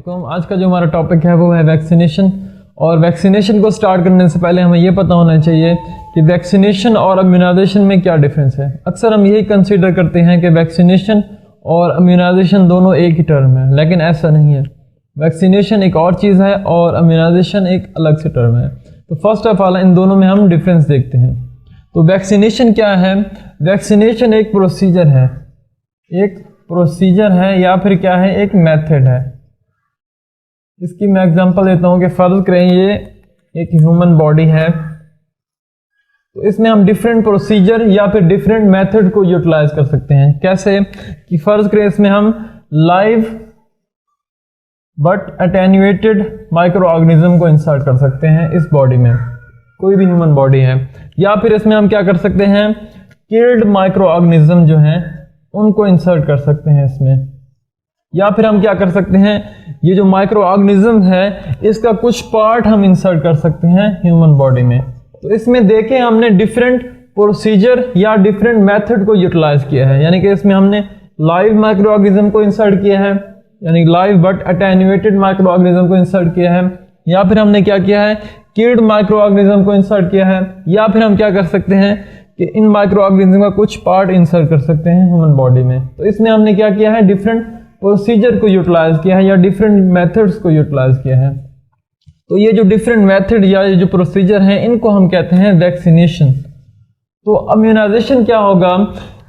अस्सलामुअलैकुम। आज का जो हमारा टॉपिक है वो है वैक्सीनेशन। और वैक्सीनेशन को स्टार्ट करने से पहले हमें ये पता होना चाहिए कि वैक्सीनेशन और इम्यूनाइजेशन में क्या डिफरेंस है। अक्सर हम यही कंसीडर करते हैं कि वैक्सीनेशन और इम्यूनाइजेशन दोनों एक ही टर्म है, लेकिन ऐसा नहीं है। वैक्सीनेशन एक और चीज़ है और इम्यूनाइजेशन एक अलग से टर्म है। तो फर्स्ट ऑफ ऑल इन दोनों में हम डिफरेंस देखते हैं। तो वैक्सीनेशन क्या है? वैक्सीनेशन एक प्रोसीजर है, या फिर क्या है, एक मेथड है। इसकी मैं एग्जांपल देता हूँ कि फर्ज करें ये एक ह्यूमन बॉडी है, तो इसमें हम डिफरेंट प्रोसीजर या फिर डिफरेंट मेथड को यूटिलाइज कर सकते हैं। कैसे कि फर्ज करें इसमें हम live but attenuated micro organism को इंसर्ट कर सकते हैं इस बॉडी में, कोई भी ह्यूमन बॉडी है। या फिर इसमें हम क्या कर सकते हैं, किल्ड माइक्रो ऑर्गेनिज्म जो हैं उनको इंसर्ट कर सकते हैं इसमें। या फिर हम क्या कर सकते हैं, ये जो माइक्रो ऑर्गेनिज्म है इसका कुछ पार्ट हम इंसर्ट कर सकते हैं ह्यूमन बॉडी में। तो इसमें देखें हमने डिफरेंट प्रोसीजर या डिफरेंट मेथड को यूटिलाइज किया है। यानी कि इसमें हमने लाइव माइक्रो ऑर्गेनिज्म को इंसर्ट किया है, यानी live but attenuated micro organism को इंसर्ट किया है। या फिर हमने क्या किया है, किल्ड माइक्रो ऑर्गेनिज्म को इंसर्ट किया है। या फिर हम क्या कर सकते हैं कि इन माइक्रो ऑर्गेनिज्म का कुछ पार्ट इंसर्ट कर सकते हैं ह्यूमन बॉडी में। तो इसमें हमने क्या किया है, डिफरेंट प्रोसीजर को यूटिलाइज किया है या डिफरेंट मेथड्स को यूटिलाइज किया है। तो ये जो डिफरेंट मेथड या ये जो प्रोसीजर हैं इनको हम कहते हैं वैक्सीनेशन। तो इम्यूनाइजेशन क्या होगा,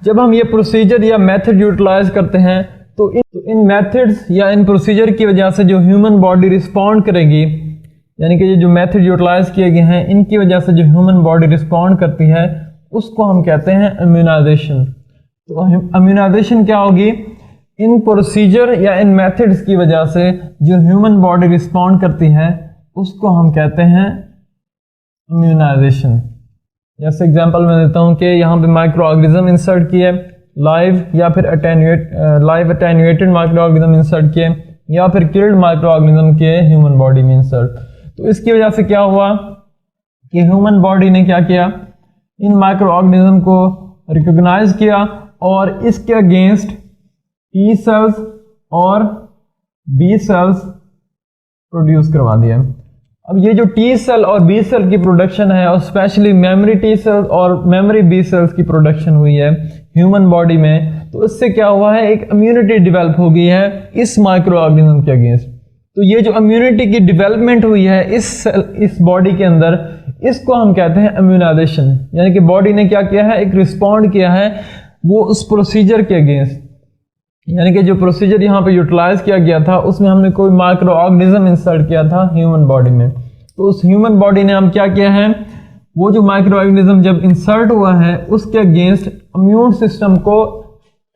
जब हम ये प्रोसीजर या मेथड यूटिलाइज करते हैं तो इन मेथड्स या इन प्रोसीजर की वजह से जो ह्यूमन बॉडी रिस्पॉन्ड करेगी, यानी कि ये जो मेथड यूटिलाइज किए गए हैं इनकी वजह से जो ह्यूमन बॉडी रिस्पॉन्ड करती है उसको हम कहते हैं इम्यूनाइजेशन। तो इम्यूनाइजेशन क्या होगी, इन प्रोसीजर या इन मेथड्स की वजह से जो ह्यूमन बॉडी रिस्पॉन्ड करती है उसको हम कहते हैं इम्यूनाइजेशन। जैसे एग्जांपल मैं देता हूँ कि यहाँ पे माइक्रो ऑर्गेनिज्म इंसर्ट किए लाइव, या फिर live attenuated micro organism insert किए, या फिर किल्ड माइक्रो ऑर्गेनिज्म किए ह्यूमन बॉडी में इंसर्ट। तो इसकी वजह से क्या हुआ कि ह्यूमन बॉडी ने क्या किया, इन माइक्रो ऑर्गेनिज्म को रिकॉग्नाइज किया और इसके अगेंस्ट टी सेल्स और बी सेल्स प्रोड्यूस करवा दिया। अब ये जो टी सेल और बी सेल की प्रोडक्शन है, और स्पेशली मेमोरी टी सेल्स और मेमोरी बी सेल्स की प्रोडक्शन हुई है ह्यूमन बॉडी में, तो इससे क्या हुआ है, एक इम्यूनिटी डेवलप हो गई है इस माइक्रो ऑर्गेनिज्म के अगेंस्ट। तो ये जो इम्यूनिटी की डेवलपमेंट हुई है इस बॉडी के अंदर, इसको हम कहते हैं इम्यूनाइजेशन। यानी कि बॉडी ने क्या किया है, एक रिस्पॉन्ड किया है वो उस प्रोसीजर के अगेंस्ट। यानी कि जो प्रोसीजर यहाँ पे यूटिलाइज किया गया था उसमें हमने कोई माइक्रो ऑर्गेनिज्म इंसर्ट किया था ह्यूमन बॉडी में। तो उस ह्यूमन बॉडी ने हम क्या किया है, वो जो माइक्रो ऑर्गेनिज्म जब इंसर्ट हुआ है उसके अगेंस्ट इम्यून सिस्टम को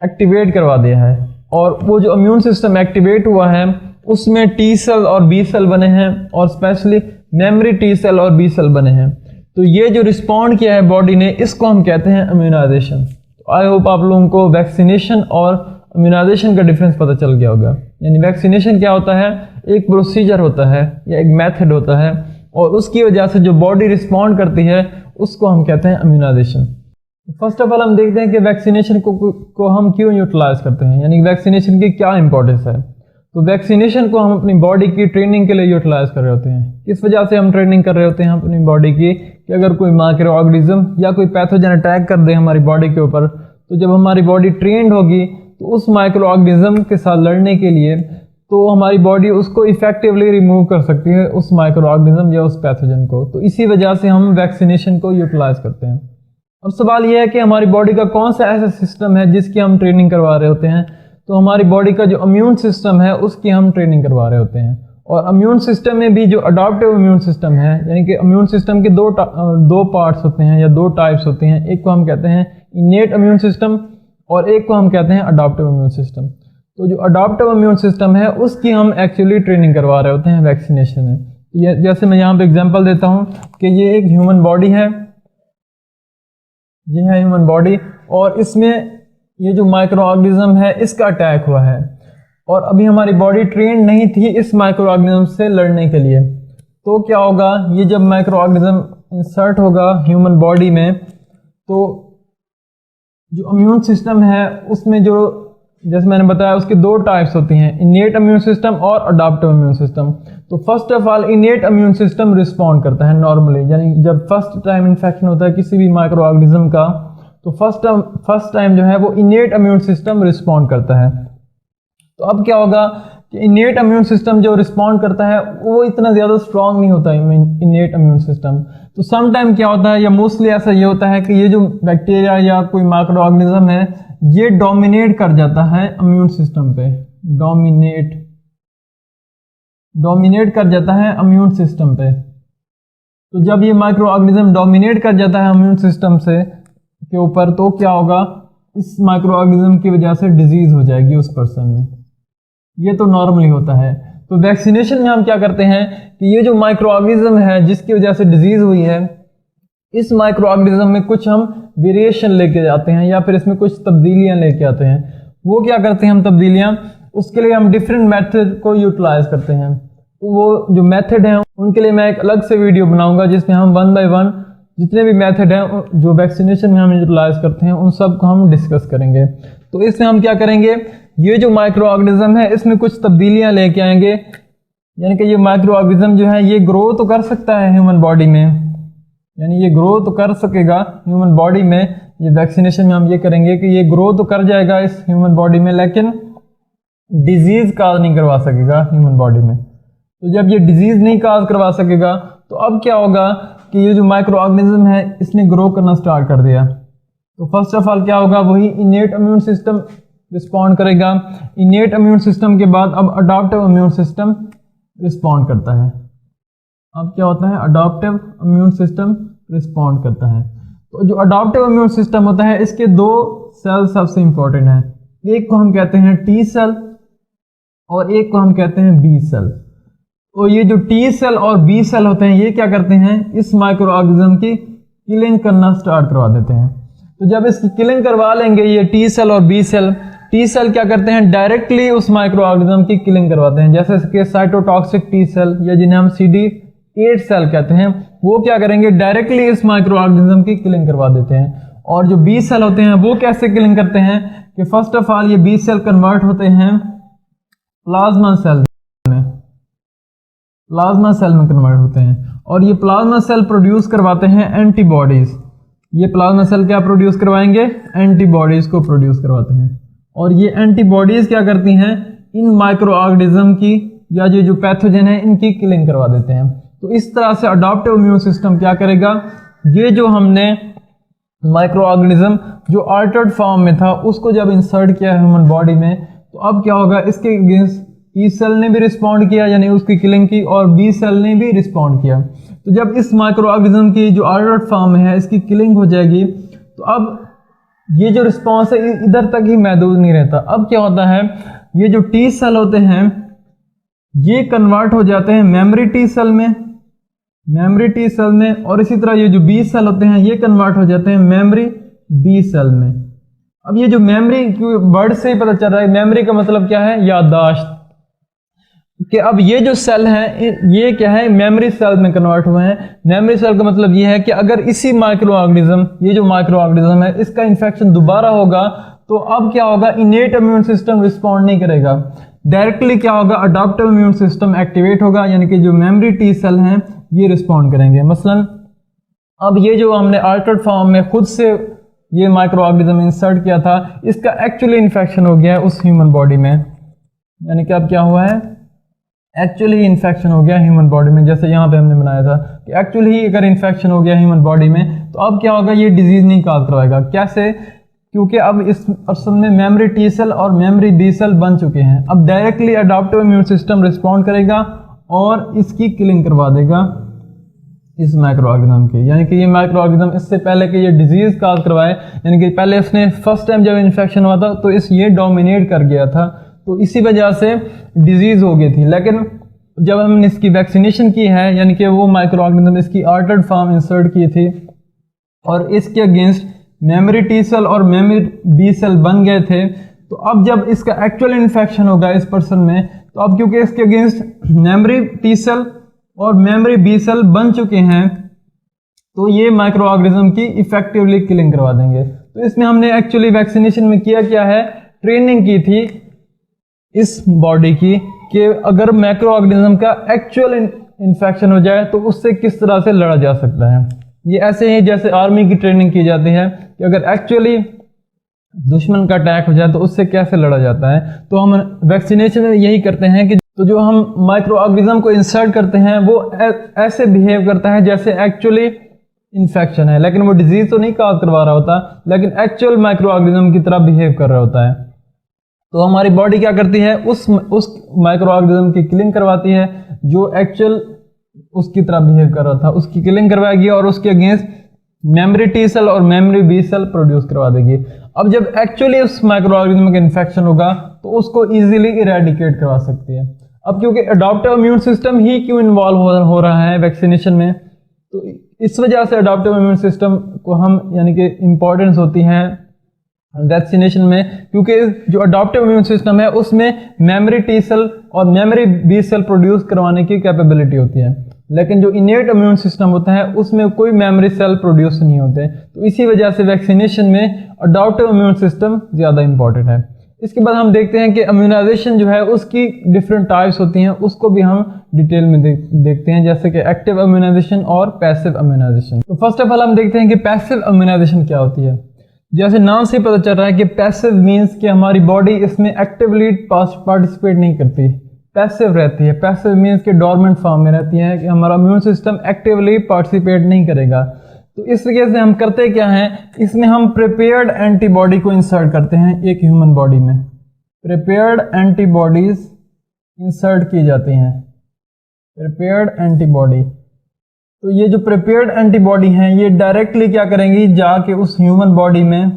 एक्टिवेट करवा दिया है। और वो जो इम्यून सिस्टम एक्टिवेट हुआ है उसमें टी सेल और बी सेल बने हैं, और स्पेशली मेमोरी टी सेल और बी सेल बने हैं। तो ये जो रिस्पॉन्ड किया है बॉडी ने, इसको हम कहते हैं इम्यूनाइजेशन। तो आई होप आप लोगों को वैक्सीनेशन और इम्यूनाइजेशन का डिफरेंस पता चल गया होगा। यानी वैक्सीनेशन क्या होता है, एक प्रोसीजर होता है या एक मेथड होता है, और उसकी वजह से जो बॉडी रिस्पॉन्ड करती है उसको हम कहते हैं इम्यूनाइजेशन। फर्स्ट ऑफ ऑल हम देखते हैं कि वैक्सीनेशन को हम क्यों यूटिलाइज करते हैं, यानी वैक्सीनेशन की क्या इंपॉर्टेंस है। तो वैक्सीनेशन को हम अपनी बॉडी की ट्रेनिंग के लिए यूटिलाइज कर रहे होते हैं। किस वजह से हम ट्रेनिंग कर रहे होते हैं अपनी बॉडी की, कि अगर कोई माइक्रो ऑर्गेनिज्म या कोई पैथोजन अटैक कर दे हमारी बॉडी के ऊपर, तो जब हमारी बॉडी ट्रेंड होगी तो उस माइक्रो ऑर्गेनिज्म के साथ लड़ने के लिए तो हमारी बॉडी उसको इफेक्टिवली रिमूव कर सकती है, उस माइक्रो ऑर्गेनिज्म या उस पैथोजन को। तो इसी वजह से हम वैक्सीनेशन को यूटिलाइज करते हैं। अब सवाल यह है कि हमारी बॉडी का कौन सा ऐसा सिस्टम है जिसकी हम ट्रेनिंग करवा रहे होते हैं। तो हमारी बॉडी का जो इम्यून सिस्टम है उसकी हम ट्रेनिंग करवा रहे होते हैं। और इम्यून सिस्टम में भी जो अडॉप्टिव इम्यून सिस्टम है, यानी कि इम्यून सिस्टम के दो पार्ट्स होते हैं या दो टाइप्स होते हैं। एक को हम कहते हैं इनेट इम्यून सिस्टम और एक को हम कहते हैं अडॉप्टिव इम्यून सिस्टम। तो जो अडॉप्टिव इम्यून सिस्टम है उसकी हम एक्चुअली ट्रेनिंग करवा रहे होते हैं वैक्सीनेशन में। जैसे मैं यहाँ पे एग्जांपल देता हूँ कि ये एक ह्यूमन बॉडी है, ये है ह्यूमन बॉडी, और इसमें ये जो माइक्रो ऑर्गेनिज्म है इसका अटैक हुआ है, और अभी हमारी बॉडी ट्रेंड नहीं थी इस माइक्रो ऑर्गेनिज्म से लड़ने के लिए। तो क्या होगा, ये जब माइक्रो ऑर्गेनिज्म इंसर्ट होगा ह्यूमन बॉडी में, तो जो इम्यून सिस्टम है उसमें जो जैसे मैंने बताया उसके दो टाइप्स होती हैं, इनेट इम्यून सिस्टम और अडॉप्टिव इम्यून सिस्टम। तो first of all इनेट immune system respond करता है नॉर्मली, यानी जब फर्स्ट टाइम इन्फेक्शन होता है किसी भी माइक्रो ऑर्गेनिज्म का, तो फर्स्ट टाइम जो है वो इनेट इम्यून सिस्टम रिस्पॉन्ड करता है। तो अब क्या होगा कि इनेट इम्यून सिस्टम जो रिस्पॉन्ड करता है वो इतना ज़्यादा स्ट्रांग नहीं होता इनेट इम्यून सिस्टम। तो सम टाइम क्या होता है, या मोस्टली ऐसा ये होता है कि ये जो बैक्टीरिया या कोई माइक्रो ऑर्गेनिज्म है ये डोमिनेट कर जाता है इम्यून सिस्टम पे, डोमिनेट कर जाता है इम्यून सिस्टम पे। तो जब ये माइक्रो ऑर्गेनिज्म डोमिनेट कर जाता है इम्यून सिस्टम से के ऊपर, तो क्या होगा, इस माइक्रो ऑर्गेनिज्म की वजह से डिजीज हो जाएगी उस पर्सन में। ये तो नॉर्मली होता है। तो वैक्सीनेशन में हम क्या करते हैं कि ये जो माइक्रो ऑर्गेनिज्म है जिसकी वजह से डिजीज हुई है, इस माइक्रो ऑर्गेनिज्म में कुछ हम वेरिएशन लेके जाते हैं या फिर इसमें कुछ तब्दीलियां लेके आते हैं। वो क्या करते हैं हम तब्दीलियां, उसके लिए हम डिफरेंट मेथड को यूटिलाइज करते हैं। तो वो जो मेथड हैं उनके लिए मैं एक अलग से वीडियो बनाऊंगा जिसमें हम 1 बाय 1 जितने भी मेथड हैं जो वैक्सीनेशन में हम यूटिलाइज करते हैं उन सब को हम डिस्कस करेंगे। तो इसमें हम क्या करेंगे, ये जो माइक्रो ऑर्गेनिज्म है इसमें कुछ तब्दीलियां लेके आएंगे, यानी कि ये माइक्रो ऑर्गेनिज्म जो है ये ग्रो तो कर सकता है ह्यूमन बॉडी में, यानी ये ग्रो तो कर सकेगा ह्यूमन बॉडी में। ये वैक्सीनेशन में हम ये करेंगे कि ये ग्रो तो कर जाएगा इस ह्यूमन बॉडी में, लेकिन डिजीज काज नहीं करवा सकेगा ह्यूमन बॉडी में। तो जब ये डिजीज नहीं काज करवा सकेगा तो अब क्या होगा कि ये जो माइक्रो ऑर्गेनिज्म है इसने ग्रो करना स्टार्ट कर दिया। तो फर्स्ट ऑफ ऑल क्या होगा, वही इनेट इम्यून सिस्टम रिस्पॉन्ड करेगा। इनेट इम्यून सिस्टम के बाद अब अडॉप्टिव इम्यून सिस्टम रिस्पॉन्ड करता है। अब क्या होता है, अडॉप्टिव इम्यून सिस्टम रिस्पॉन्ड करता है। तो जो अडॉप्टिव इम्यून सिस्टम होता है इसके दो सेल सबसे इंपॉर्टेंट हैं, एक को हम कहते हैं टी सेल और एक को हम कहते हैं बी सेल। तो ये जो टी सेल और बी सेल होते हैं ये क्या करते हैं, इस माइक्रो ऑर्गेनिज्म की किलिंग करना स्टार्ट करवा देते हैं। तो जब इसकी किलिंग करवा लेंगे ये टी सेल और बी सेल, टी सेल क्या करते हैं, डायरेक्टली उस माइक्रो ऑर्गेनिज्म की किलिंग करवाते हैं, जैसे कि साइटोटॉक्सिक टी सेल या जिन्हें हम CD8 सेल कहते हैं, वो क्या करेंगे, डायरेक्टली इस माइक्रो ऑर्गेनिज्म की किलिंग करवा देते हैं। और जो बी सेल होते हैं वो कैसे किलिंग करते हैं कि फर्स्ट ऑफ ऑल ये बी सेल कन्वर्ट होते हैं प्लाज्मा सेल में कन्वर्ट होते हैं, और ये प्लाज्मा सेल प्रोड्यूस करवाते हैं एंटीबॉडीज। ये प्लाज्मा सेल क्या प्रोड्यूस करवाएंगे, एंटीबॉडीज को प्रोड्यूस करवाते हैं। और ये एंटीबॉडीज क्या करती हैं, इन माइक्रो ऑर्गेनिज्म की या ये जो पैथोजन है इनकी किलिंग करवा देते हैं। तो इस तरह से अडॉप्टिव इम्यून सिस्टम क्या करेगा, ये जो हमने माइक्रो ऑर्गेनिज्म जो अल्टर्ड फॉर्म में था उसको जब इंसर्ट किया ह्यूमन बॉडी में, तो अब क्या होगा, इसके अगेंस्ट टी सेल ने भी रिस्पॉन्ड किया यानी उसकी किलिंग की, और बी सेल ने भी रिस्पॉन्ड किया। तो जब इस माइक्रो ऑर्गेनिज्म की जो अल्टर्ड फॉर्म है इसकी किलिंग हो जाएगी, तो अब ये जो रिस्पॉन्स है इधर तक ही महदूद नहीं रहता। अब क्या होता है, ये जो टी सेल होते हैं ये कन्वर्ट हो जाते हैं मेमोरी टी सेल में, और इसी तरह ये जो बी सेल होते हैं ये कन्वर्ट हो जाते हैं मेमोरी बी सेल में। अब ये जो मेमोरी वर्ड से ही पता चल रहा है, मेमोरी का मतलब क्या है, याददाश्त, कि अब ये जो सेल हैं ये क्या है, मेमोरी सेल में कन्वर्ट हुए हैं। मेमोरी सेल का मतलब ये है कि अगर इसी माइक्रो ऑर्गेनिज्म, ये जो माइक्रो ऑर्गेनिज्म है इसका इन्फेक्शन दोबारा होगा तो अब क्या होगा, इनेट इम्यून सिस्टम रिस्पॉन्ड नहीं करेगा, डायरेक्टली क्या होगा, अडॉप्टिव इम्यून सिस्टम एक्टिवेट होगा, यानी कि जो मेमोरी टी सेल हैं ये रिस्पॉन्ड करेंगे। मसलन अब ये जो हमने अल्टर्ड फॉर्म में खुद से ये माइक्रो ऑर्गेनिज्म इंसर्ट किया था, इसका एक्चुअली इन्फेक्शन हो गया है उस ह्यूमन बॉडी में, यानी कि अब क्या हुआ है, एक्चुअली इन्फेक्शन हो गया ह्यूमन बॉडी में। जैसे यहाँ पे हमने बनाया था कि एक्चुअली अगर इन्फेक्शन हो गया ह्यूमन बॉडी में तो अब क्या होगा, ये डिजीज नहीं काज करवाएगा। कैसे, क्योंकि अब इस पर्सन में मेमोरी टी सेल और मेमोरी बी सेल बन चुके हैं। अब directly adoptive immune system respond करेगा और इसकी किलिंग करवा देगा इस माइक्रो ऑर्गेनिज्म की, यानी कि ये माइक्रो ऑर्गेनिज्म इससे पहले कि ये डिजीज काज करवाए, यानी कि पहले इसने फर्स्ट टाइम जब इन्फेक्शन हुआ था तो ये डोमिनेट कर गया था, तो इसी वजह से डिजीज हो गई थी। लेकिन जब हमने इसकी वैक्सीनेशन की है, यानी कि वो माइक्रो ऑर्गेनिज्म इसकी अल्टर्ड फॉर्म इंसर्ट की थी और इसके अगेंस्ट मेमोरी टी सेल और मेमोरी बी सेल बन गए थे, तो अब जब इसका एक्चुअल इन्फेक्शन होगा इस पर्सन में, तो अब क्योंकि इसके अगेंस्ट मेमोरी टी सेल और मेमोरी बी सेल बन चुके हैं, तो ये माइक्रो ऑर्गेनिज्म की इफेक्टिवली किलिंग करवा देंगे। तो इसमें हमने एक्चुअली वैक्सीनेशन में किया क्या है ट्रेनिंग की थी इस बॉडी की कि अगर माइक्रो ऑर्गेनिज्म का एक्चुअल इन्फेक्शन हो जाए तो उससे किस तरह से लड़ा जा सकता है। ये ऐसे ही जैसे आर्मी की ट्रेनिंग की जाती है कि अगर एक्चुअली दुश्मन का अटैक हो जाए तो उससे कैसे लड़ा जाता है। तो हम वैक्सीनेशन में यही करते हैं कि तो जो हम माइक्रो ऑर्गेनिज्म को इंसर्ट करते हैं वो ऐसे बिहेव करता है जैसे एक्चुअली इन्फेक्शन है, लेकिन वो डिजीज तो नहीं काज करवा रहा होता, लेकिन एक्चुअल माइक्रो ऑर्गेनिज्म की तरह बिहेव कर रहा होता है। तो हमारी बॉडी क्या करती है, उस माइक्रो ऑर्गेनिज्म की किलिंग करवाती है जो एक्चुअल उसकी तरह बिहेव कर रहा था, उसकी किलिंग करवाएगी और उसके अगेंस्ट मेमोरी टी सेल और मेमोरी बी सेल प्रोड्यूस करवा देगी। अब जब एक्चुअली उस माइक्रो ऑर्गेनिज्म का इन्फेक्शन होगा तो उसको इजीली इरेडिकेट करवा सकती है। अब क्योंकि अडॉप्टिव इम्यून सिस्टम ही क्यों इन्वॉल्व हो रहा है वैक्सीनेशन में, तो इस वजह से अडॉप्टिव इम्यून सिस्टम को हम यानी कि इम्पोर्टेंस होती है वैक्सीनेशन में, क्योंकि जो अडॉप्टिव इम्यून सिस्टम है उसमें मेमोरी टी सेल और मेमोरी बी सेल प्रोड्यूस करवाने की कैपेबिलिटी होती है, लेकिन जो इनेट इम्यून सिस्टम होता है उसमें कोई मेमोरी सेल प्रोड्यूस नहीं होते। तो इसी वजह से वैक्सीनेशन में अडॉप्टिव इम्यून सिस्टम ज़्यादा इंपॉर्टेंट है। इसके बाद हम देखते हैं कि इम्यूनाइजेशन जो है उसकी डिफरेंट टाइप्स होती हैं, उसको भी हम डिटेल में देखते हैं, जैसे कि एक्टिव इम्यूनाइजेशन और पैसिव इम्यूनाइजेशन। तो फर्स्ट ऑफ ऑल हम देखते हैं कि पैसिव इम्यूनाइजेशन क्या होती है। जैसे नाम से पता चल रहा है कि पैसिव मीन्स कि हमारी बॉडी इसमें एक्टिवली पार्टिसिपेट नहीं करती, पैसिव रहती है। पैसिव मीन्स कि डोरमेंट फॉर्म में रहती है, कि हमारा इम्यून सिस्टम एक्टिवली पार्टिसिपेट नहीं करेगा। तो इस तरीके से हम करते क्या हैं, इसमें हम प्रिपेयर्ड एंटीबॉडी को इंसर्ट करते हैं एक ह्यूमन बॉडी में। प्रिपेयर्ड एंटीबॉडीज इंसर्ट की जाती हैं, प्रिपेयर्ड एंटीबॉडी। तो ये जो प्रिपेयर्ड एंटीबॉडी हैं ये डायरेक्टली क्या करेंगी, जाके उस ह्यूमन बॉडी में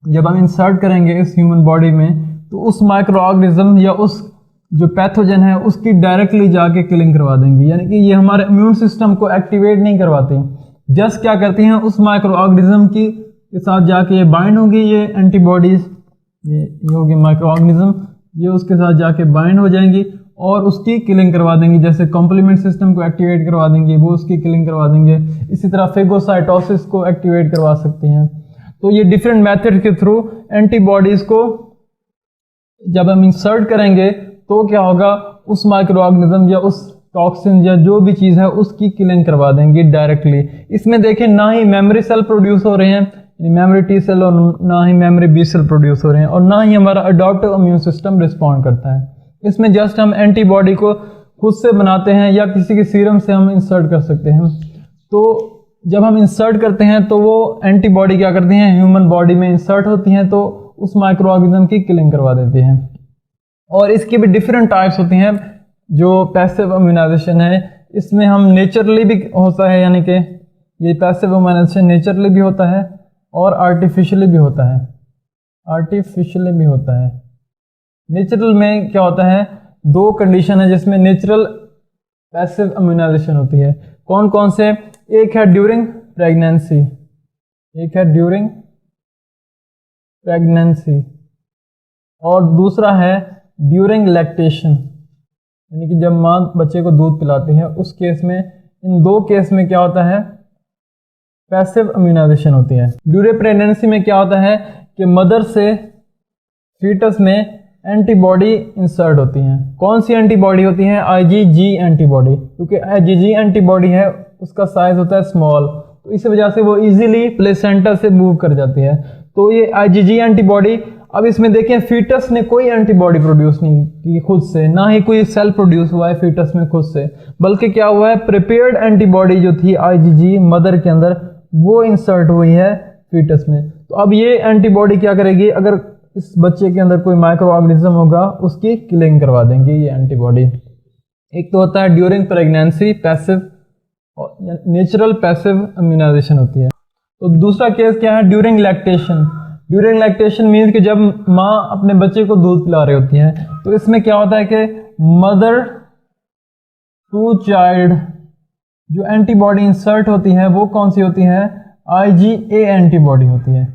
जब हम इंसर्ट करेंगे इस ह्यूमन बॉडी में तो उस माइक्रो ऑर्गेनिज्म या उस जो पैथोजन है उसकी डायरेक्टली जाके किलिंग करवा देंगी। यानी कि ये हमारे इम्यून सिस्टम को एक्टिवेट नहीं करवाती, जस्ट क्या करती हैं उस माइक्रो ऑर्गेनिज्म के साथ जाके ये बाइंड होंगी, ये एंटीबॉडीज, ये होगी माइक्रो ऑर्गेनिज्म, ये उसके साथ जाके बाइंड हो जाएंगी और उसकी किलिंग करवा देंगी। जैसे कॉम्प्लीमेंट सिस्टम को एक्टिवेट करवा देंगे, वो उसकी किलिंग करवा देंगे। इसी तरह फेगोसाइटोसिस को एक्टिवेट करवा सकती हैं। तो ये डिफरेंट मेथड के थ्रू एंटीबॉडीज को जब हम इंसर्ट करेंगे तो क्या होगा, उस माइक्रो ऑर्गेनिज्म या उस टॉक्सिन या जो भी चीज़ है उसकी किलिंग करवा देंगे डायरेक्टली। इसमें देखें ना ही मेमोरी सेल प्रोड्यूस हो रहे हैं, मेमोरी टी सेल, और ना ही मेमोरी बी सेल प्रोड्यूस हो रहे हैं, और ना ही हमारा अडॉप्टिव इम्यून सिस्टम रिस्पॉन्ड करता है। इसमें जस्ट हम एंटीबॉडी को खुद से बनाते हैं या किसी के सीरम से हम इंसर्ट कर सकते हैं। तो जब हम इंसर्ट करते हैं तो वो एंटीबॉडी क्या करती हैं, ह्यूमन बॉडी में इंसर्ट होती हैं तो उस माइक्रो ऑर्गेनिज्म की किलिंग करवा देती हैं। और इसकी भी डिफरेंट टाइप्स होती हैं। जो पैसिव इम्यूनाइजेशन है इसमें हम नेचुरली भी होता है, यानी कि ये पैसिव इम्यूनाइजेशन नेचुरली भी होता है और आर्टिफिशियली भी होता है, आर्टिफिशियली भी होता है। नेचुरल में क्या होता है, दो कंडीशन है जिसमें नेचुरल पैसिव इम्यूनाइजेशन होती है। कौन कौन से, एक है ड्यूरिंग प्रेगनेंसी, एक है ड्यूरिंग प्रेगनेंसी और दूसरा है ड्यूरिंग लैक्टेशन, यानी कि जब माँ बच्चे को दूध पिलाती है उस केस में। इन दो केस में क्या होता है, पैसिव इम्यूनाइजेशन होती है। ड्यूरिंग प्रेगनेंसी में क्या होता है कि मदर से फीटस में एंटीबॉडी इंसर्ट होती हैं। कौन सी एंटीबॉडी होती है, IgG एंटीबॉडी, क्योंकि IgG एंटीबॉडी है उसका साइज होता है स्मॉल, तो इस वजह से वो इजीली प्लेसेंटा से मूव कर जाती है। तो ये IgG एंटीबॉडी, अब इसमें देखें फीटस ने कोई एंटीबॉडी प्रोड्यूस नहीं की खुद से, ना ही कोई सेल प्रोड्यूस हुआ है फीटस में खुद से, बल्कि क्या हुआ है, प्रिपेयर्ड एंटीबॉडी जो थी IgG मदर के अंदर वो इंसर्ट हुई है फीटस में। तो अब ये एंटीबॉडी क्या करेगी, अगर इस बच्चे के अंदर कोई माइक्रो ऑर्गेनिज्म होगा उसकी किलिंग करवा देंगे ये एंटीबॉडी। एक तो होता है during pregnancy passive, natural passive immunization होती है। तो दूसरा केस क्या है, during lactation. During lactation means कि जब माँ अपने बच्चे को दूध पिला रही होती है, तो इसमें क्या होता है कि मदर टू चाइल्ड जो एंटीबॉडी इंसर्ट होती है वो कौन सी होती है, IgA एंटीबॉडी होती है।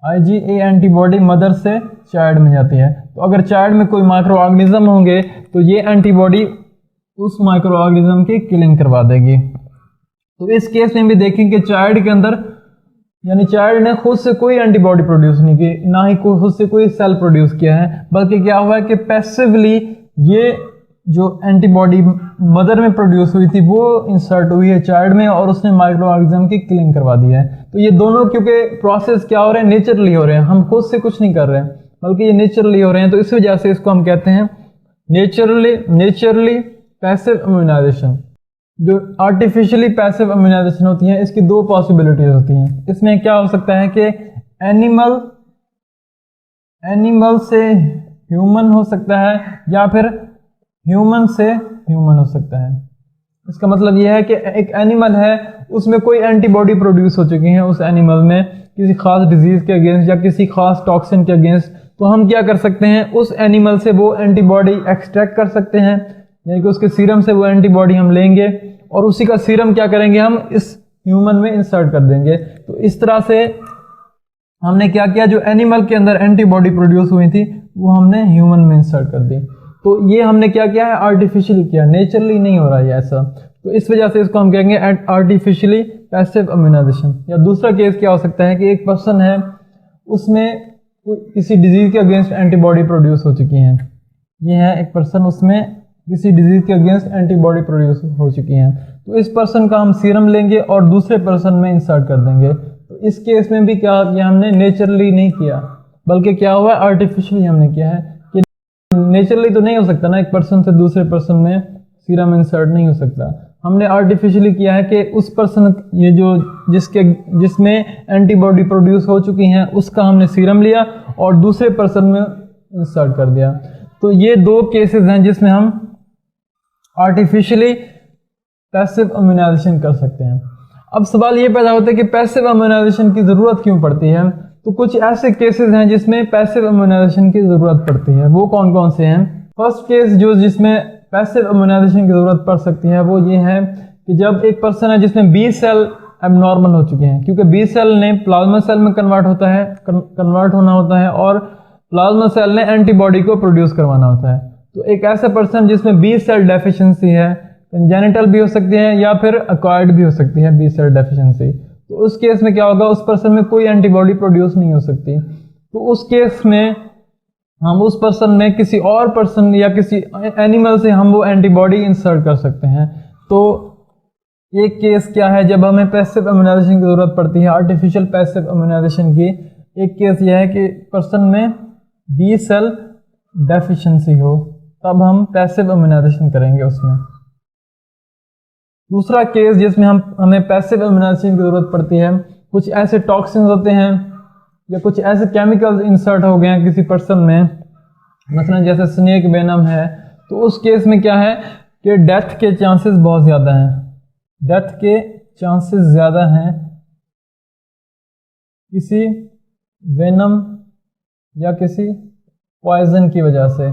IgA एंटीबॉडी मदर से चाइल्ड में जाती है। तो अगर चाइल्ड में कोई माइक्रो ऑर्गेनिज्म होंगे तो ये एंटीबॉडी उस माइक्रो ऑर्गेनिज्म की किलिंग करवा देगी। तो इस केस में भी देखें कि चाइल्ड के अंदर यानी चाइल्ड ने खुद से कोई एंटीबॉडी प्रोड्यूस नहीं की, ना ही खुद से कोई सेल प्रोड्यूस किया है, बल्कि क्या हुआ है कि पैसिवली ये जो एंटीबॉडी मदर में प्रोड्यूस हुई थी वो इंसर्ट हुई है चाइल्ड में और उसने माइक्रो ऑर्गेनिज्म की किलिंग करवा दी है। तो ये दोनों क्योंकि प्रोसेस क्या हो रहे हैं, नेचुरली हो रहे हैं, हम खुद से कुछ नहीं कर रहे हैं बल्कि ये नेचुरली हो रहे हैं, तो इस वजह से इसको हम कहते हैं नेचुरली पैसिव इम्यूनाइजेशन। जो आर्टिफिशियली पैसिव इम्यूनाइजेशन होती है इसकी दो पॉसिबिलिटीज होती हैं। इसमें क्या हो सकता है कि एनिमल से ह्यूमन हो सकता है या फिर ह्यूमन से ह्यूमन हो सकता है। इसका मतलब यह है कि एक एनिमल है, उसमें कोई एंटीबॉडी प्रोड्यूस हो चुकी है उस एनिमल में किसी खास डिजीज के अगेंस्ट या किसी खास टॉक्सिन के अगेंस्ट, तो हम क्या कर सकते हैं, उस एनिमल से वो एंटीबॉडी एक्सट्रैक्ट कर सकते हैं, यानी कि उसके सीरम से वो एंटीबॉडी हम लेंगे और उसी का सीरम क्या करेंगे, हम इस ह्यूमन में इंसर्ट कर देंगे। तो इस तरह से हमने क्या किया, जो एनिमल के अंदर एंटीबॉडी प्रोड्यूस हुई थी वो हमने ह्यूमन में इंसर्ट कर दी। तो ये हमने क्या किया है, आर्टिफिशियली किया, नेचुरली नहीं हो रहा है ऐसा। तो इस वजह से इसको हम कहेंगे आर्टिफिशियली पैसिव इम्यूनाइजेशन। या दूसरा केस क्या हो सकता है कि एक पर्सन है, उसमें किसी डिजीज के अगेंस्ट एंटीबॉडी प्रोड्यूस हो चुकी हैं, ये है एक पर्सन, उसमें किसी डिजीज के अगेंस्ट एंटीबॉडी प्रोड्यूस हो चुकी हैं, तो इस पर्सन का हम सीरम लेंगे और दूसरे पर्सन में इंसर्ट कर देंगे। तो इस केस में भी क्या किया हमने, नेचुरली नहीं किया बल्कि क्या हुआ, आर्टिफिशियली हमने किया है। कि नेचुरली तो नहीं हो सकता ना, एक पर्सन से दूसरे पर्सन में सीरम इंसर्ट नहीं हो सकता, हमने आर्टिफिशियली किया है कि उस पर्सन, ये जो जिसमें एंटीबॉडी प्रोड्यूस हो चुकी हैं उसका हमने सीरम लिया और दूसरे पर्सन में इंसर्ट कर दिया। तो ये दो केसेस हैं जिसमें हम आर्टिफिशियली पैसिव इम्यूनाइजेशन कर सकते हैं। अब सवाल ये पैदा होता है कि पैसिव इम्यूनाइजेशन की ज़रूरत क्यों पड़ती है। तो कुछ ऐसे केसेस हैं जिसमें पैसिव इम्यूनाइजेशन की ज़रूरत पड़ती है, वो कौन कौन से हैं। फर्स्ट केस जो जिसमें पैसिव इम्यूनाइजेशन की ज़रूरत पड़ सकती है वो ये है कि जब एक पर्सन है जिसमें बी सेल एबनॉर्मल हो चुके हैं, क्योंकि बी सेल ने प्लाज्मा सेल में कन्वर्ट होना होता है और प्लाज्मा सेल ने एंटीबॉडी को प्रोड्यूस करवाना होता है। तो एक ऐसा पर्सन जिसमें बी सेल डेफिशिएंसी है, कंजेनिटल भी हो सकती है या फिर एक्वायर्ड भी हो सकती है बी सेल डेफिशिएंसी, तो उस केस में क्या होगा, उस पर्सन में कोई एंटीबॉडी प्रोड्यूस नहीं हो सकती। तो उस केस में हम उस पर्सन में किसी और पर्सन या किसी एनिमल से हम वो एंटीबॉडी इंसर्ट कर सकते हैं। तो एक केस क्या है जब हमें पैसिव इम्यूनाइजेशन की ज़रूरत पड़ती है, आर्टिफिशियल पैसिव इम्यूनाइजेशन की, एक केस यह है कि पर्सन में बी सेल डेफिशिएंसी हो, तब हम पैसिव इम्यूनाइजेशन करेंगे उसमें। दूसरा केस जिसमें हमें पैसिव इम्यूनाइजेशन की ज़रूरत पड़ती है, कुछ ऐसे टॉक्सिन्स होते हैं या कुछ ऐसे केमिकल्स इंसर्ट हो गए हैं किसी पर्सन में, मसलन जैसे स्नेक वेनम है, तो उस केस में क्या है कि डेथ के चांसेस बहुत ज़्यादा हैं, डेथ के चांसेस ज़्यादा हैं किसी वेनम या किसी पॉइजन की वजह से,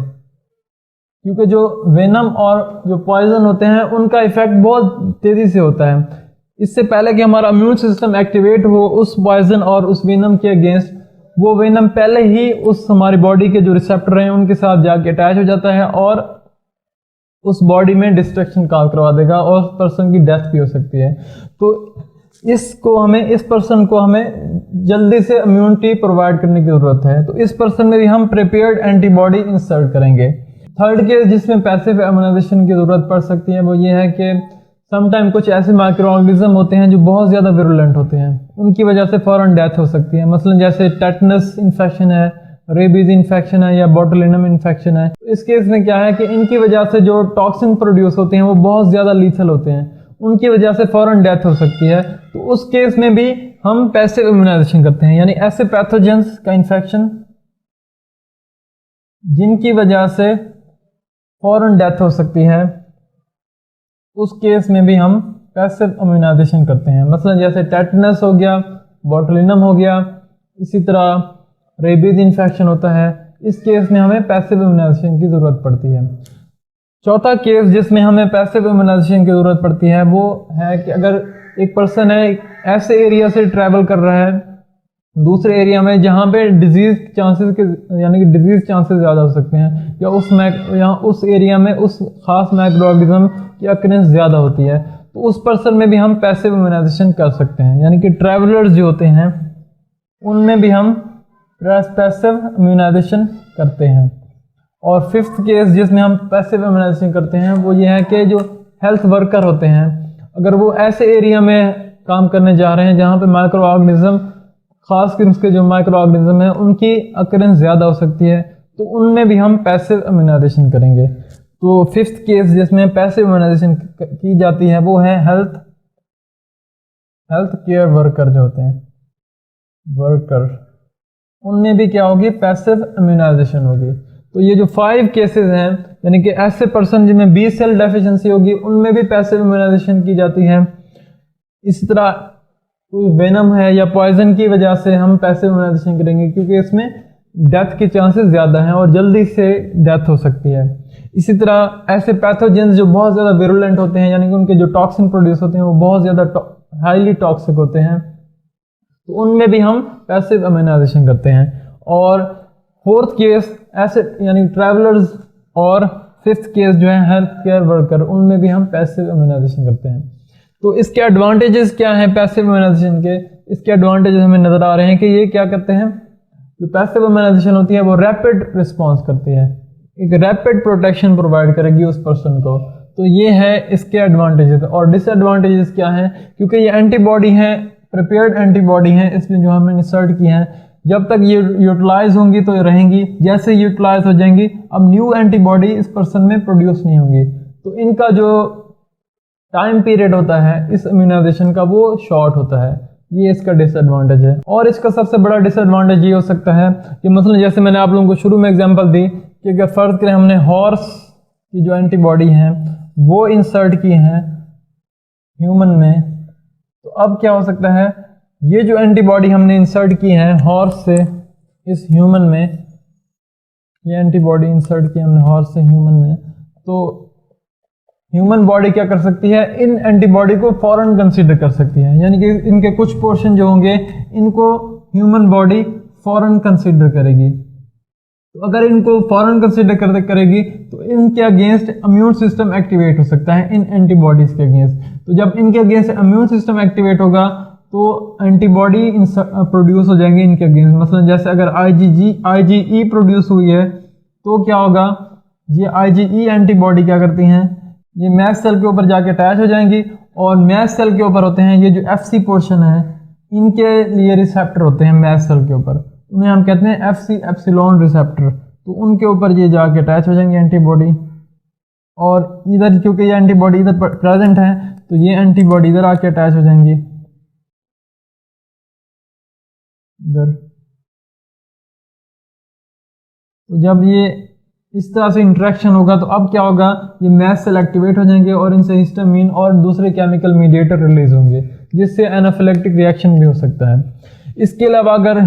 क्योंकि जो वेनम और जो पॉइजन होते हैं उनका इफेक्ट बहुत तेज़ी से होता है। इससे पहले कि हमारा इम्यून सिस्टम एक्टिवेट हो उस पॉइजन और उस वेनम के अगेंस्ट, वो वेनम पहले ही उस हमारी बॉडी के जो रिसेप्टर हैं उनके साथ जाके अटैच हो जाता है और उस बॉडी में डिस्ट्रक्शन कॉज करवा देगा और पर्सन की डेथ भी हो सकती है। तो इस पर्सन को हमें जल्दी से इम्यूनिटी प्रोवाइड करने की ज़रूरत है। तो इस पर्सन में भी हम प्रिपेयर्ड एंटीबॉडी इंसर्ट करेंगे। थर्ड केस जिसमें पैसिव इम्यूनाइजेशन की ज़रूरत पड़ सकती है वो ये है कि समटाइम कुछ ऐसे माइक्रो ऑर्गेनिज्म होते हैं जो बहुत ज़्यादा विरुलेंट होते हैं, उनकी वजह से फ़ौरन डेथ हो सकती है। मसलन जैसे टेटनस इन्फेक्शन है, रेबीज इन्फेक्शन है या बोटुलिनम इन्फेक्शन है। इस केस में क्या है कि इनकी वजह से जो टॉक्सिन प्रोड्यूस होते हैं वो बहुत ज़्यादा लीथल होते हैं, उनकी वजह से फ़ौरन डेथ हो सकती है। तो उस केस में भी हम पैसिव इम्यूनाइजेशन करते हैं, यानी ऐसे पैथोजेंस का इन्फेक्शन जिनकी वजह से फ़ौरन डेथ हो सकती है, उस केस में भी हम पैसिव इम्यूनाइजेशन करते हैं। मसलन जैसे टेटनस हो गया, बोटुलिनम हो गया, इसी तरह रेबीज इन्फेक्शन होता है, इस केस में हमें पैसिव इम्यूनाइजेशन की ज़रूरत पड़ती है। चौथा केस जिसमें हमें पैसिव इम्यूनाइजेशन की ज़रूरत पड़ती है वो है कि अगर एक पर्सन है ऐसे एरिया से ट्रैवल कर रहा है दूसरे एरिया में जहाँ पे डिजीज़ चांसेस के, यानी कि डिजीज़ चांसेस ज़्यादा हो सकते हैं, या उस एरिया में उस खास माइक्रो ऑर्गेनिज्म की अक्रेंस ज़्यादा होती है, तो उस पर्सन में भी हम पैसिव इम्यूनाइजेशन कर सकते हैं। यानी कि ट्रैवलर्स जो होते हैं उनमें भी हम पैसिव इम्यूनाइजेशन करते हैं। और फिफ्थ केस जिसमें हम पैसिव इम्यूनाइजेशन करते हैं वो ये है कि जो हेल्थ वर्कर होते हैं, अगर वो ऐसे एरिया में काम करने जा रहे हैं जहाँ पे माइक्रो ऑर्गेनिज्म, खासकर उसके जो माइक्रो ऑर्गेनिज्म है उनकी अकरेंस ज़्यादा हो सकती है, तो उनमें भी हम पैसिव इम्यूनाइजेशन करेंगे। तो फिफ्थ केस जिसमें पैसिव इम्यूनाइजेशन की जाती है वो है हेल्थ केयर वर्कर जो होते हैं, वर्कर, उनमें भी क्या होगी, पैसिव इम्यूनाइजेशन होगी। तो ये जो 5 केसेस हैं, यानी कि ऐसे पर्सन जिनमें बी सेल डेफिशिएंसी होगी उनमें भी पैसिव इम्यूनाइजेशन की जाती है। इसी तरह कोई वेनम है या पॉइजन की वजह से हम पैसिव इम्यूनाइजेशन करेंगे, क्योंकि इसमें डेथ के चांसेस ज़्यादा हैं और जल्दी से डेथ हो सकती है। इसी तरह ऐसे पैथोजेंस जो बहुत ज़्यादा विरुलेंट होते हैं, यानी कि उनके जो टॉक्सिन प्रोड्यूस होते हैं वो बहुत ज़्यादा हाईली टॉक्सिक होते हैं, तो उनमें भी हम पैसिव इम्यूनाइजेशन करते हैं। और फोर्थ केस ऐसे यानी ट्रैवलर्स, और फिफ्थ केस जो है हेल्थ केयर वर्कर, उनमें भी हम पैसिव इम्यूनाइजेशन करते हैं। तो इसके एडवांटेजेस क्या हैं पैसिव इम्यूनाइजेशन के? इसके एडवांटेजेस हमें नज़र आ रहे हैं कि ये क्या करते हैं, जो पैसिव इम्यूनाइजेशन होती है वो रैपिड रिस्पॉन्स करती है, एक रैपिड प्रोटेक्शन प्रोवाइड करेगी उस पर्सन को। तो ये है इसके एडवांटेजेस। और डिसएडवांटेजेस क्या हैं? क्योंकि ये एंटीबॉडी हैं, प्रिपेयर्ड एंटीबॉडी हैं, इसमें जो हमने इंसर्ट की हैं, जब तक ये यूटिलाइज होंगी तो ये रहेंगी, जैसे यूटिलाइज हो जाएंगी अब न्यू एंटीबॉडी इस पर्सन में प्रोड्यूस नहीं होंगी, तो इनका जो टाइम पीरियड होता है इस इम्यूनाइजेशन का वो शॉर्ट होता है। ये इसका डिसएडवांटेज है। और इसका सबसे बड़ा डिसएडवांटेज ये हो सकता है कि मतलब जैसे मैंने आप लोगों को शुरू में एग्जांपल दी कि अगर फर्ज करें हमने हॉर्स की जो एंटीबॉडी हैं वो इंसर्ट की हैं ह्यूमन में, तो अब क्या हो सकता है, ये जो एंटीबॉडी हमने इंसर्ट की है हॉर्स से इस ह्यूमन में, ये एंटीबॉडी इंसर्ट की हमने हॉर्स से ह्यूमन में, तो ह्यूमन बॉडी क्या कर सकती है, इन एंटीबॉडी को फौरन कंसीडर कर सकती है, यानी कि इनके कुछ पोर्शन जो होंगे इनको ह्यूमन बॉडी फौरन कंसीडर करेगी। तो अगर इनको फौरन कंसीडर करेगी तो इनके अगेंस्ट इम्यून सिस्टम एक्टिवेट हो सकता है, इन एंटीबॉडीज के अगेंस्ट। तो जब इनके अगेंस्ट इम्यून सिस्टम एक्टिवेट होगा तो एंटीबॉडी प्रोड्यूस हो जाएंगे इनके अगेंस्ट। मतलब जैसे अगर IgE प्रोड्यूस हुई है तो क्या होगा, ये IgE एंटीबॉडी क्या करती हैं, ये मैस्ट सेल के ऊपर जाके अटैच हो जाएंगी, और मैस्ट सेल के ऊपर होते हैं ये जो FC पोर्शन है, इनके लिए रिसेप्टर होते हैं मैस्ट सेल के ऊपर, उन्हें हम कहते हैं FC एप्सिलॉन रिसेप्टर। तो उनके ऊपर ये जाके अटैच हो जाएंगे एंटीबॉडी, और इधर क्योंकि ये एंटीबॉडी इधर प्रेजेंट है तो ये एंटीबॉडी इधर आके अटैच हो जाएंगी इधर। तो जब ये इस तरह से इंटरेक्शन होगा तो अब क्या होगा, ये मैस्ट सेल एक्टिवेट हो जाएंगे और इनसे हिस्टामिन और दूसरे केमिकल मीडिएटर रिलीज होंगे, जिससे एनाफिलेक्टिक रिएक्शन भी हो सकता है। इसके अलावा अगर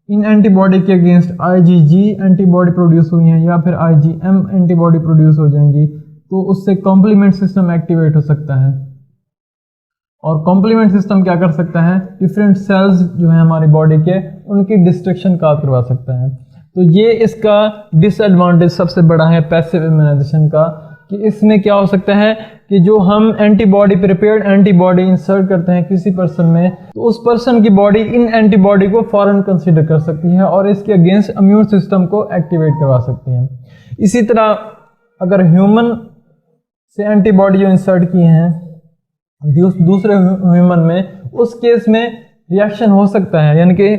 इन एंटीबॉडी के अगेंस्ट IgG एंटीबॉडी प्रोड्यूस हुई हैं या फिर IgM एंटीबॉडी प्रोड्यूस हो जाएंगी तो उससे कॉम्प्लीमेंट सिस्टम एक्टिवेट हो सकता है, और कॉम्प्लीमेंट सिस्टम क्या कर सकता है, डिफरेंट सेल्स जो है हमारी बॉडी के उनकी डिस्ट्रक्शन का करवा सकता है। तो ये इसका डिसएडवांटेज सबसे बड़ा है पैसिव इम्यूनाइजेशन का, कि इसमें क्या हो सकता है कि जो हम एंटीबॉडी, प्रिपेयर्ड एंटीबॉडी इंसर्ट करते हैं किसी पर्सन में, तो उस पर्सन की बॉडी इन एंटीबॉडी को फौरन कंसीडर कर सकती है और इसके अगेंस्ट इम्यून सिस्टम को एक्टिवेट करवा सकती है। इसी तरह अगर ह्यूमन से एंटीबॉडी जो इंसर्ट की हैं दूसरे ह्यूमन में, उस केस में रिएक्शन हो सकता है, यानी कि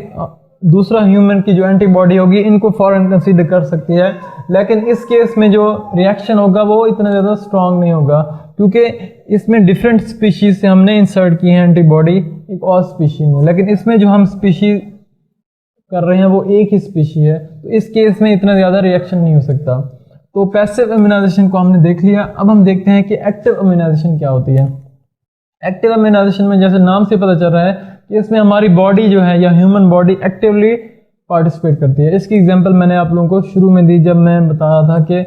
दूसरा ह्यूमन की जो एंटीबॉडी होगी इनको फौरन कंसीडर कर सकती है, लेकिन इस केस में जो रिएक्शन होगा वो इतना ज़्यादा स्ट्रांग नहीं होगा, क्योंकि इसमें डिफरेंट स्पीशीज से हमने इंसर्ट की है एंटीबॉडी एक और स्पीशी में, लेकिन इसमें जो हम स्पीशी कर रहे हैं वो एक ही स्पीशी है, तो इस केस में इतना ज़्यादा रिएक्शन नहीं हो सकता। तो पैसिव इम्यूनाइजेशन को हमने देख लिया। अब हम देखते हैं कि एक्टिव इम्यूनाइजेशन क्या होती है। एक्टिव इम्यूनाइजेशन में जैसे नाम से पता चल रहा है कि इसमें हमारी बॉडी जो है या ह्यूमन बॉडी एक्टिवली पार्टिसिपेट करती है। इसकी एग्जांपल मैंने आप लोगों को शुरू में दी जब मैं बता रहा था कि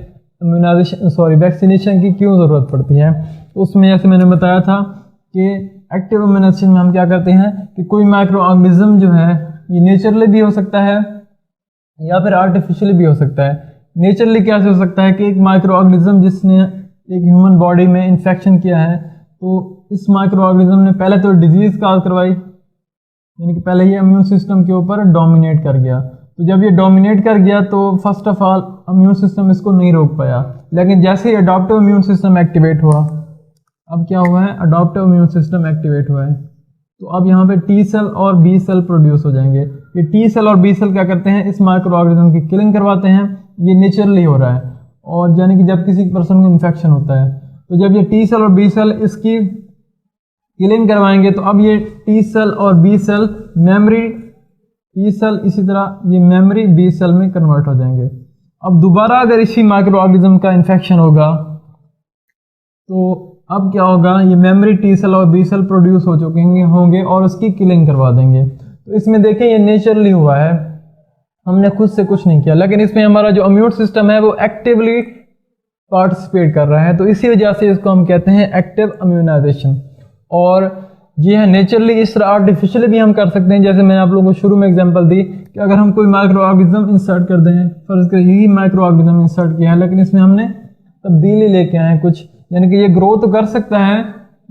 वैक्सीनेशन की क्यों ज़रूरत पड़ती है। तो उसमें जैसे मैंने बताया था कि एक्टिव इम्यूनाइजेशन में हम क्या करते हैं कि कोई माइक्रो ऑर्गेनिज्म जो है ये नेचुरली भी हो सकता है या फिर आर्टिफिशियली भी हो सकता है। नेचुरली क्या हो सकता है कि एक माइक्रो ऑर्गेनिज्म जिसने एक ह्यूमन बॉडी में इन्फेक्शन किया है, तो इस माइक्रो ऑर्गेनिज्म ने पहले तो डिजीज़ काज करवाई, यानी कि पहले ही इम्यून सिस्टम के ऊपर डोमिनेट कर गया। तो जब ये डोमिनेट कर गया तो first of all immune system इसको नहीं रोक पाया, लेकिन जैसे ही अडॉप्टिव इम्यून सिस्टम एक्टिवेट हुआ, अब क्या हुआ है, अडॉप्टिव इम्यून सिस्टम एक्टिवेट हुआ है, तो अब यहाँ पे टी सेल और बी सेल प्रोड्यूस हो जाएंगे। ये टी सेल और बी सेल क्या करते हैं, इस माइक्रो ऑर्गेनिज्म की किलिंग करवाते हैं। ये नेचुरली हो रहा है। और यानी कि जब किसी पर्सन को इन्फेक्शन होता है तो जब ये टी सेल और बी सेल इसकी किलिंग करवाएंगे तो अब ये टी सेल और B cell memory T cell इसी तरह ये मेमोरी बी सेल में कन्वर्ट हो जाएंगे। अब दोबारा अगर इसी माइक्रो ऑर्गेनिज्म का इन्फेक्शन होगा तो अब क्या होगा, ये मेमोरी टी सेल और बी सेल प्रोड्यूस हो चुके होंगे और उसकी किलिंग करवा देंगे। तो इसमें देखें ये नेचुरली हुआ है, हमने खुद से कुछ नहीं किया, लेकिन इसमें हमारा जो इम्यून सिस्टम है वो एक्टिवली पार्टिसिपेट कर रहा है। तो इसी वजह से इसको हम कहते हैं एक्टिव इम्यूनाइजेशन। और ये है नेचुरली, इस तरह आर्टिफिशियली भी हम कर सकते हैं। जैसे मैंने आप लोगों को शुरू में एग्जांपल दी कि अगर हम कोई माइक्रो ऑर्गेनिज्म इंसर्ट कर दें, फर्ज करें यही माइक्रो ऑर्गेनिज्म इंसर्ट किया है, लेकिन इसमें हमने तब्दीली लेके आए कुछ, यानी कि ये ग्रो तो कर सकता है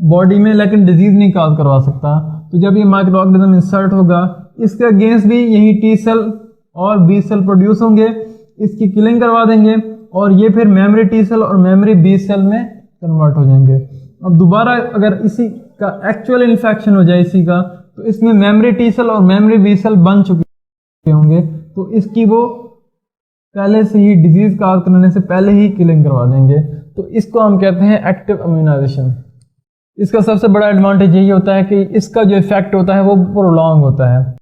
बॉडी में लेकिन डिजीज नहीं काज करवा सकता। तो जब ये माइक्रो ऑर्गेनिज्म इंसर्ट होगा, इसके अगेंस्ट भी यही टी सेल और बी सेल प्रोड्यूस होंगे, इसकी किलिंग करवा देंगे और ये फिर मेमोरी टी सेल और मेमोरी बी सेल में कन्वर्ट हो जाएंगे। अब दोबारा अगर इसी का एक्चुअल इन्फेक्शन हो जाए इसी का, तो इसमें मेमोरी टी सेल और मेमोरी बी सेल बन चुके होंगे, तो इसकी वो पहले से ही डिजीज काज करने से पहले ही किलिंग करवा देंगे। तो इसको हम कहते हैं एक्टिव इम्यूनाइजेशन। इसका सबसे बड़ा एडवांटेज यही होता है कि इसका जो इफेक्ट होता है वो प्रोलॉन्ग होता है।